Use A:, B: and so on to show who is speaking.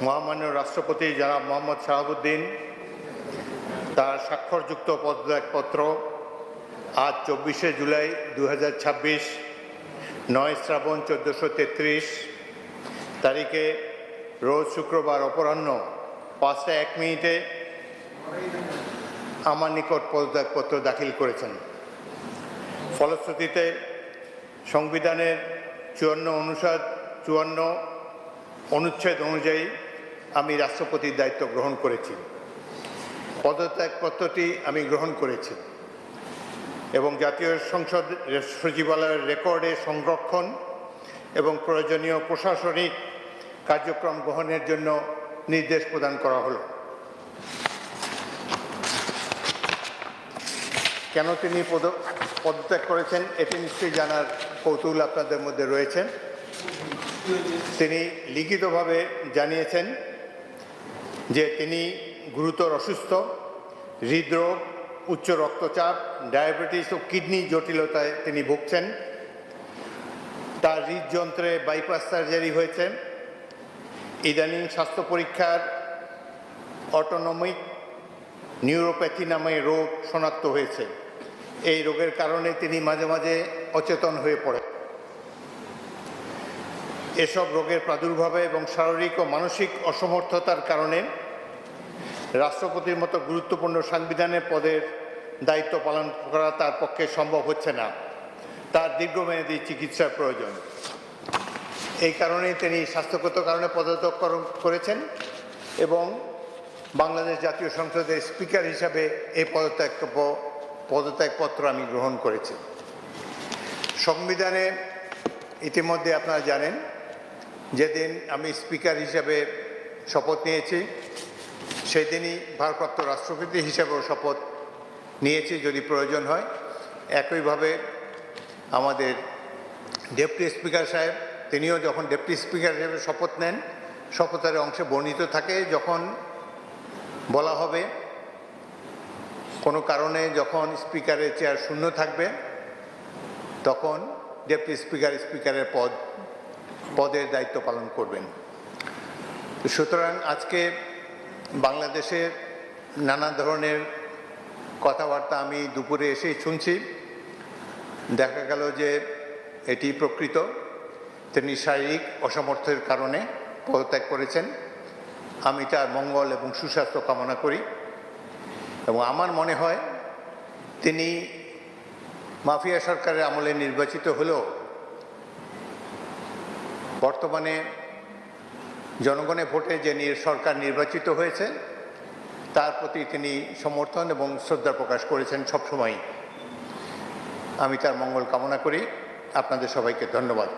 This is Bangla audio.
A: মহামান্য রাষ্ট্রপতি জনাব মোহাম্মদ শাহাবুদ্দিন তার স্বাক্ষরযুক্ত পদত্যাগপত্র আজ 24শে জুলাই 2026 9 শ্রাবণ 1433 তারিখে রোজ শুক্রবার অপরাহ্ন 5টা 1 মিনিটে আমার নিকট পদত্যাগপত্র দাখিল করেছেন। ফলশ্রুতিতে সংবিধানের 54 অনুচ্ছেদ অনুযায়ী আমি রাষ্ট্রপতির দায়িত্ব গ্রহণ করেছি। পদত্যাগপত্রটি আমি গ্রহণ করেছি এবং জাতীয় সংসদ সচিবালয়ের রেকর্ডে সংরক্ষণ এবং প্রয়োজনীয় প্রশাসনিক কার্যক্রম গ্রহণের জন্য নির্দেশ প্রদান করা হলো। কেন তিনি পদত্যাগ করেছেন এটি নিশ্চয়ই জানার কৌতূহল আপনাদের মধ্যে রয়েছে। তিনি লিখিতভাবে জানিয়েছেন যে তিনি গুরুতর অসুস্থ, হৃদরোগ, উচ্চ রক্তচাপ, ডায়াবেটিস ও কিডনি জটিলতায় তিনি ভুগছেন। তার হৃদযন্ত্রে বাইপাস সার্জারি হয়েছে। ইদানিং স্বাস্থ্য পরীক্ষার অটোনমিক নিউরোপ্যাথি নামে রোগ শনাক্ত হয়েছে। এই রোগের কারণে তিনি মাঝে মাঝে অচেতন হয়ে পড়েন। এসব রোগের প্রাদুর্ভাবে এবং শারীরিক ও মানসিক অসমর্থতার কারণে রাষ্ট্রপতির মতো গুরুত্বপূর্ণ সাংবিধানিক পদের দায়িত্ব পালন করা তার পক্ষে সম্ভব হচ্ছে না। তার দীর্ঘমেয়াদী চিকিৎসার প্রয়োজন। এই কারণেই তিনি স্বাস্থ্যগত কারণে পদত্যাগ করেছেন এবং বাংলাদেশ জাতীয় সংসদের স্পিকার হিসাবে এই পদত্যাগপত্র আমি গ্রহণ করেছি। সংবিধানে ইতিমধ্যে আপনারা জানেন যেদিন আমি স্পিকার হিসাবে শপথ নিয়েছি সেই দিনই ভারপ্রাপ্ত রাষ্ট্রপতি হিসাবেও শপথ নিয়েছি যদি প্রয়োজন হয়। একইভাবে আমাদের ডেপুটি স্পিকার সাহেব তিনিও যখন ডেপুটি স্পিকার হিসেবে শপথ নেন শপথের অংশে বর্ণিত থাকে যখন বলা হবে কোনো কারণে যখন স্পিকারের চেয়ার শূন্য থাকবে তখন ডেপুটি স্পিকারের পদের দায়িত্ব পালন করবেন। সুতরাং আজকে বাংলাদেশের নানা ধরনের কথাবার্তা আমি দুপুরে এসেই শুনছি। দেখা গেল যে এটি প্রকৃত। তিনি শারীরিক অসমর্থের কারণে পদত্যাগ করেছেন। আমি তার মঙ্গল এবং সুস্বাস্থ্য কামনা করি এবং আমার মনে হয় তিনি মাফিয়া সরকারের আমলে নির্বাচিত হলেও বর্তমানে জনগণের ভোটে যে সরকার নির্বাচিত হয়েছে তার প্রতি তিনি সমর্থন এবং শ্রদ্ধা প্রকাশ করেছেন সবসময়। আমি তার মঙ্গল কামনা করি। আপনাদের সবাইকে ধন্যবাদ।